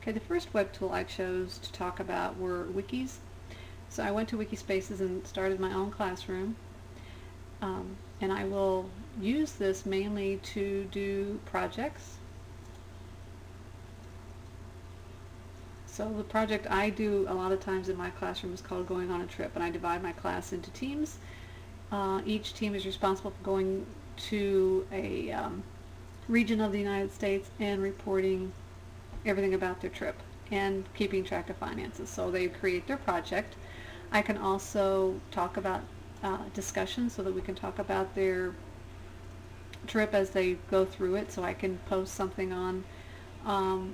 Okay, the first web tool I chose to talk about were wikis. So I went to Wikispaces and started my own classroom. And I will use this mainly to do projects. So the project I do a lot of times in my classroom is called Going on a Trip, and I divide my class into teams. Each team is responsible for going to a region of the United States and reporting everything about their trip and keeping track of finances. So they create their project. I can also talk about discussions so that we can talk about their trip as they go through it. So I can post something on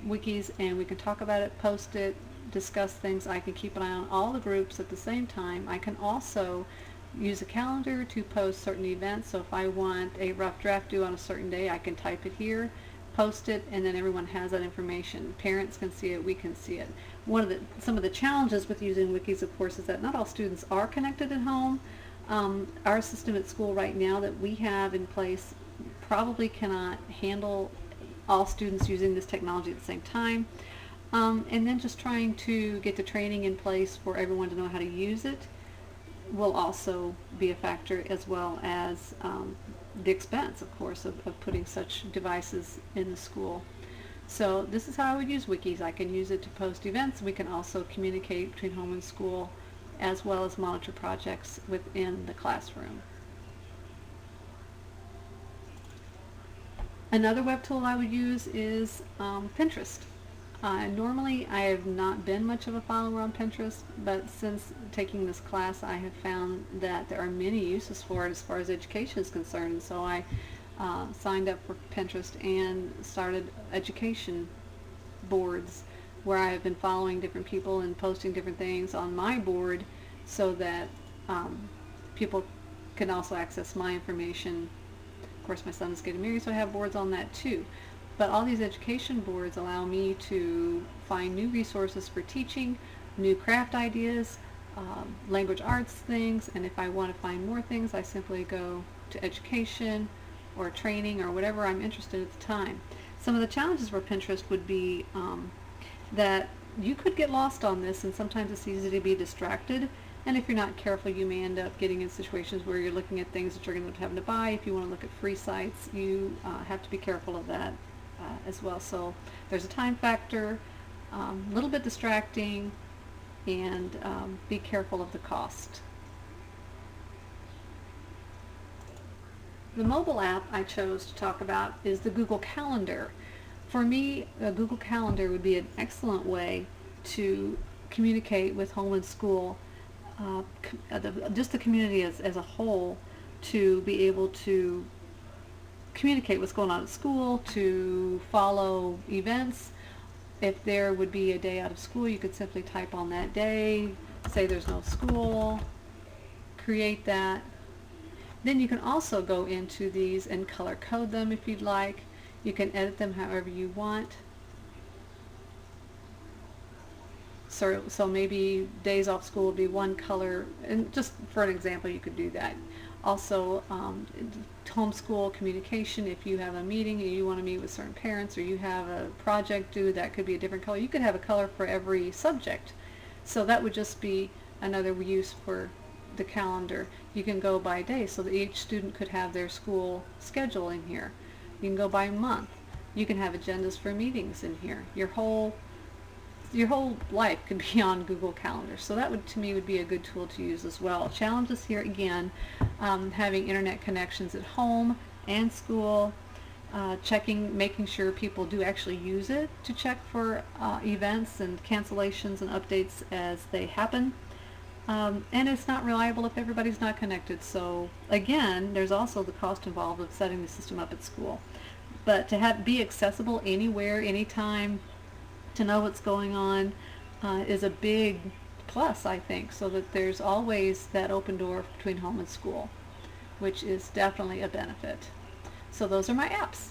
wikis and we can talk about it, post it, discuss things. I can keep an eye on all the groups at the same time. I can also use a calendar to post certain events. So if I want a rough draft due on a certain day, I can type it here, post it, and then everyone has that information. Parents can see it, we can see it. Some of the challenges with using wikis, of course, is that not all students are connected at home. Our system at school right now that we have in place probably cannot handle all students using this technology at the same time. And then just trying to get the training in place for everyone to know how to use it will also be a factor, as well as the expense, of course, of putting such devices in the school. So this is how I would use wikis. I can use it to post events. We can also communicate between home and school, as well as monitor projects within the classroom. Another web tool I would use is Pinterest. Normally I have not been much of a follower on Pinterest, but since taking this class I have found that there are many uses for it as far as education is concerned. And so I signed up for Pinterest and started education boards where I have been following different people and posting different things on my board so that people can also access my information. Of course, my son is getting married, so I have boards on that too. But all these education boards allow me to find new resources for teaching, new craft ideas, language arts things, and if I want to find more things, I simply go to education or training or whatever I'm interested in at the time. Some of the challenges for Pinterest would be that you could get lost on this, and sometimes it's easy to be distracted. And if you're not careful, you may end up getting in situations where you're looking at things that you're going to end up having to buy. If you want to look at free sites, you have to be careful of that as well. So there's a time factor, a little bit distracting, and be careful of the cost. The mobile app I chose to talk about is the Google Calendar. For me, a Google Calendar would be an excellent way to communicate with home and school, just the community as a whole, to be able to communicate what's going on at school, to follow events. If there would be a day out of school, you could simply type on that day, say there's no school, create that. Then you can also go into these and color code them if you'd like. You can edit them however you want. So maybe days off school would be one color, and just for an example, you could do that. Also, homeschool communication, if you have a meeting and you want to meet with certain parents, or you have a project due, that could be a different color. You could have a color for every subject. So that would just be another use for the calendar. You can go by day so that each student could have their school schedule in here. You can go by month. You can have agendas for meetings in here. Your whole life could be on Google Calendar. So that would, to me, would be a good tool to use as well. Challenges here again, having internet connections at home and school, making sure people do actually use it to check for events and cancellations and updates as they happen. And it's not reliable if everybody's not connected. So again, there's also the cost involved of setting the system up at school. But to be accessible anywhere, anytime, to know what's going on is a big plus, I think, so that there's always that open door between home and school, which is definitely a benefit. So those are my apps.